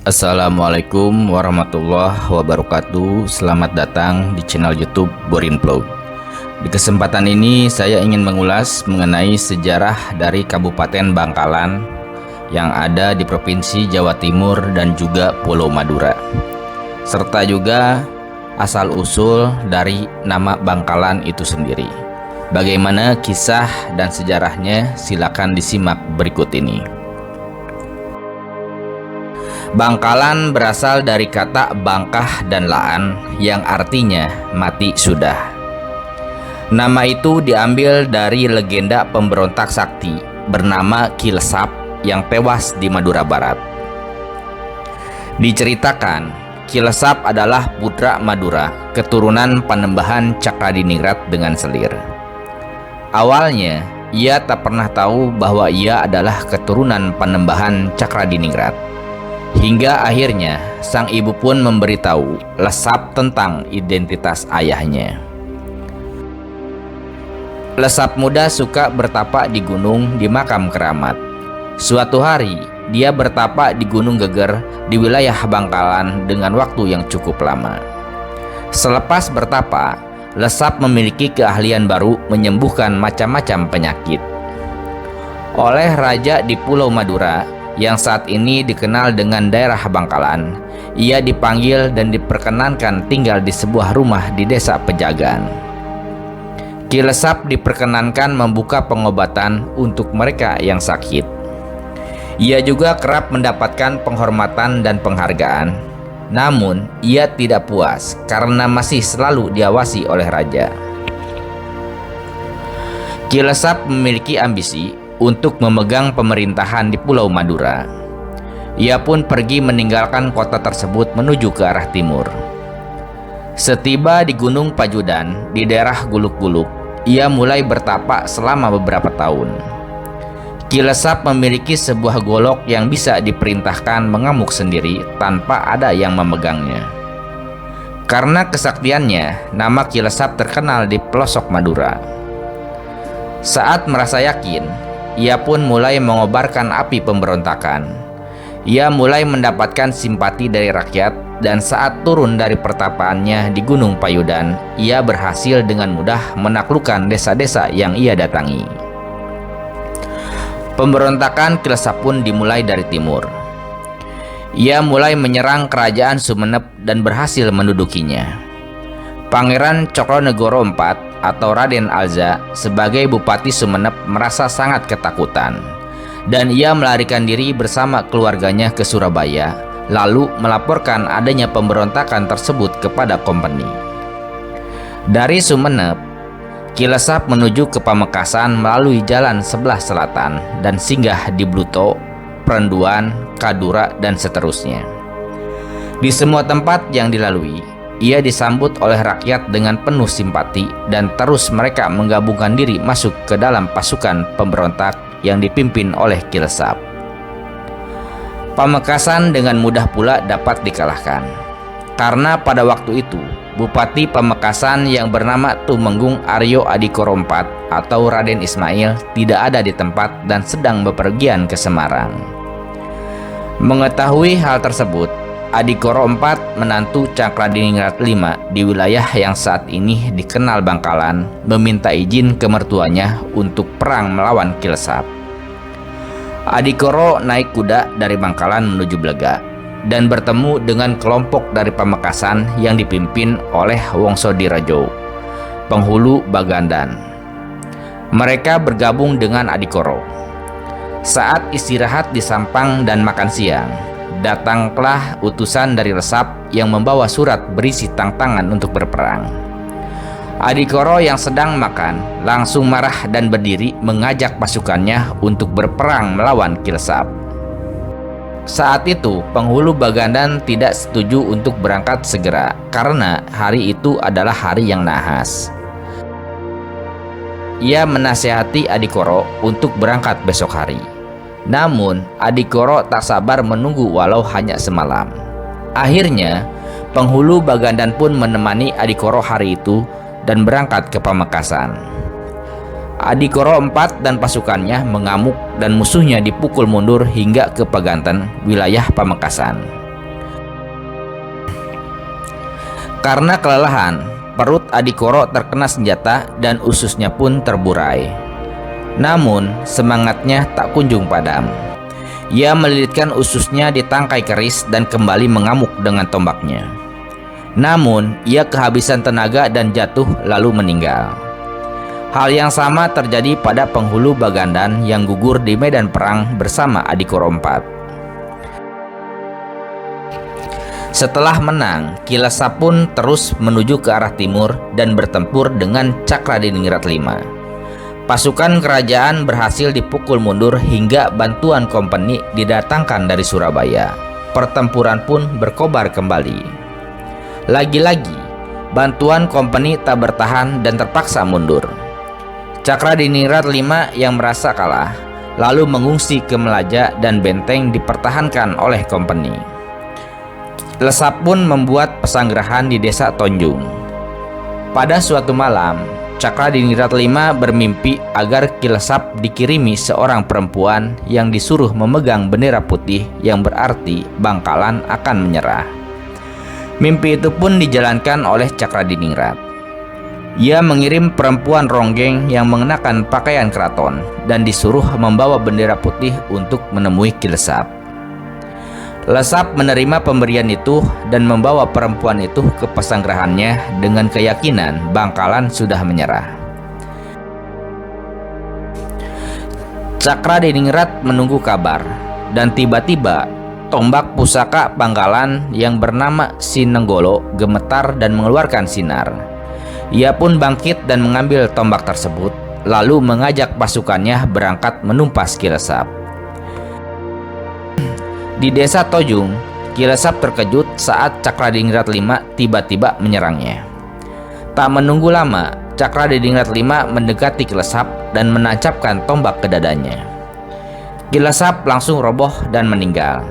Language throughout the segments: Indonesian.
Assalamualaikum warahmatullahi wabarakatuh. Selamat datang di channel YouTube Borin Vlog. Di kesempatan ini saya ingin mengulas mengenai sejarah dari Kabupaten Bangkalan yang ada di Provinsi Jawa Timur dan juga Pulau Madura, serta juga asal-usul dari nama Bangkalan itu sendiri. Bagaimana kisah dan sejarahnya, silakan disimak berikut ini. Bangkalan berasal dari kata bangkah dan laan yang artinya mati sudah. Nama itu diambil dari legenda pemberontak sakti bernama Ki Lesap yang tewas di Madura Barat. Diceritakan, Ki Lesap adalah putra Madura, keturunan Panembahan Cakradiningrat dengan selir. Awalnya, ia tak pernah tahu bahwa ia adalah keturunan Panembahan Cakradiningrat. Hingga akhirnya sang ibu pun memberitahu Lesap tentang identitas ayahnya. Lesap muda suka bertapa di gunung di makam keramat. Suatu hari dia bertapa di Gunung Geger di wilayah Bangkalan dengan waktu yang cukup lama. Selepas bertapa, Lesap memiliki keahlian baru menyembuhkan macam-macam penyakit. Oleh raja di Pulau Madura yang saat ini dikenal dengan daerah Bangkalan, ia dipanggil dan diperkenankan tinggal di sebuah rumah di desa Pejagan. Ki Lesap diperkenankan membuka pengobatan untuk mereka yang sakit. Ia juga kerap mendapatkan penghormatan dan penghargaan. Namun, ia tidak puas karena masih selalu diawasi oleh raja. Ki Lesap memiliki ambisi untuk memegang pemerintahan di Pulau Madura. Ia pun pergi meninggalkan kota tersebut menuju ke arah timur. Setiba di Gunung Pajudan di daerah Guluk-Guluk, ia mulai bertapa selama beberapa tahun. Ki Lesap memiliki sebuah golok yang bisa diperintahkan mengamuk sendiri tanpa ada yang memegangnya. Karena kesaktiannya, nama Ki Lesap terkenal di pelosok Madura. Saat merasa yakin, ia pun mulai mengobarkan api pemberontakan. Ia mulai mendapatkan simpati dari rakyat, dan saat turun dari pertapaannya di Gunung Payudan, ia berhasil dengan mudah menaklukkan desa-desa yang ia datangi. Pemberontakan Ki Lesap pun dimulai dari timur. Ia mulai menyerang kerajaan Sumenep dan berhasil mendudukinya. Pangeran Cokronegoro IV atau Raden Alza sebagai Bupati Sumenep merasa sangat ketakutan, dan ia melarikan diri bersama keluarganya ke Surabaya, lalu melaporkan adanya pemberontakan tersebut kepada kompeni. Dari Sumenep, Ki Lesap menuju ke Pamekasan melalui jalan sebelah selatan dan singgah di Bluto, Perenduan, Kadura, dan seterusnya. Di semua tempat yang dilalui, ia disambut oleh rakyat dengan penuh simpati, dan terus mereka menggabungkan diri masuk ke dalam pasukan pemberontak yang dipimpin oleh Ki Lesap. Pamekasan dengan mudah pula dapat dikalahkan, karena pada waktu itu Bupati Pamekasan yang bernama Tumenggung Aryo Adikoro IV atau Raden Ismail tidak ada di tempat dan sedang bepergian ke Semarang. Mengetahui hal tersebut, Adikoro IV, menantu Cakradiningrat V di wilayah yang saat ini dikenal Bangkalan, meminta izin ke mertuanya untuk perang melawan Ki Lesap. Adikoro naik kuda dari Bangkalan menuju Blega dan bertemu dengan kelompok dari Pamekasan yang dipimpin oleh Wongso Dirajo, penghulu Bagandan. Mereka bergabung dengan Adikoro. Saat istirahat di Sampang dan makan siang, datanglah utusan dari Lesap yang membawa surat berisi tantangan untuk berperang. Adikoro yang sedang makan langsung marah dan berdiri mengajak pasukannya untuk berperang melawan Ki Lesap. Saat itu penghulu Bagandan tidak setuju untuk berangkat segera karena hari itu adalah hari yang nahas. Ia menasihati Adikoro untuk berangkat besok hari. Namun, Adikoro tak sabar menunggu walau hanya semalam. Akhirnya, penghulu Bagandan pun menemani Adikoro hari itu dan berangkat ke Pamekasan. Adikoro IV dan pasukannya mengamuk dan musuhnya dipukul mundur hingga ke Paganten, wilayah Pamekasan. Karena kelelahan, perut Adikoro terkena senjata dan ususnya pun terburai. Namun semangatnya tak kunjung padam. Ia melilitkan ususnya di tangkai keris dan kembali mengamuk dengan tombaknya. Namun ia kehabisan tenaga dan jatuh lalu meninggal. Hal yang sama terjadi pada penghulu Bagandan yang gugur di medan perang bersama Adikoro IV. Setelah menang, Kilesap pun terus menuju ke arah timur dan bertempur dengan Cakradiningrat V. Pasukan kerajaan berhasil dipukul mundur hingga bantuan kompeni didatangkan dari Surabaya. Pertempuran pun berkobar kembali. Lagi-lagi, bantuan kompeni tak bertahan dan terpaksa mundur. Cakradiningrat V yang merasa kalah, lalu mengungsi ke Melaja dan benteng dipertahankan oleh kompeni. Kilesap pun membuat pesanggerahan di desa Tonjung. Pada suatu malam, Cakradiningrat V bermimpi agar Kilesap dikirimi seorang perempuan yang disuruh memegang bendera putih yang berarti Bangkalan akan menyerah. Mimpi itu pun dijalankan oleh Cakradiningrat. Ia mengirim perempuan ronggeng yang mengenakan pakaian keraton dan disuruh membawa bendera putih untuk menemui Kilesap. Lesap menerima pemberian itu dan membawa perempuan itu ke pesanggerahannya dengan keyakinan Bangkalan sudah menyerah. Cakradiningrat menunggu kabar, dan tiba-tiba tombak pusaka Bangkalan yang bernama Sinenggolo gemetar dan mengeluarkan sinar. Ia pun bangkit dan mengambil tombak tersebut, lalu mengajak pasukannya berangkat menumpas Kilesap. Di desa Tojung, Kilesap terkejut saat Cakradiningrat V tiba-tiba menyerangnya. Tak menunggu lama, Cakradiningrat V mendekati Kilesap dan menancapkan tombak ke dadanya. Kilesap langsung roboh dan meninggal.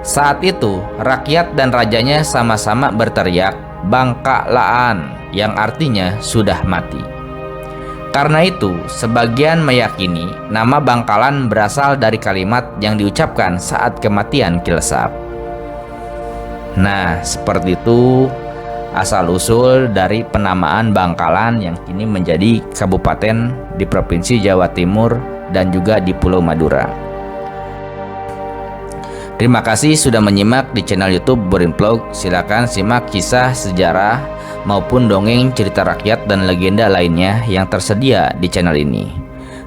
Saat itu, rakyat dan rajanya sama-sama berteriak, "Bangkalaan," yang artinya sudah mati. Karena itu, sebagian meyakini nama Bangkalan berasal dari kalimat yang diucapkan saat kematian Kilesap. Nah, seperti itu asal-usul dari penamaan Bangkalan yang kini menjadi kabupaten di Provinsi Jawa Timur dan juga di Pulau Madura. Terima kasih sudah menyimak di channel YouTube Borin Vlog. Silakan simak kisah sejarah maupun dongeng cerita rakyat dan legenda lainnya yang tersedia di channel ini.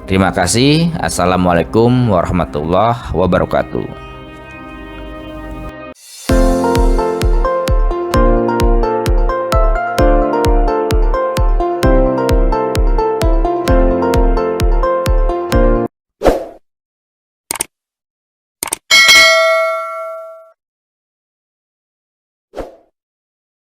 Terima kasih. Assalamualaikum warahmatullahi wabarakatuh.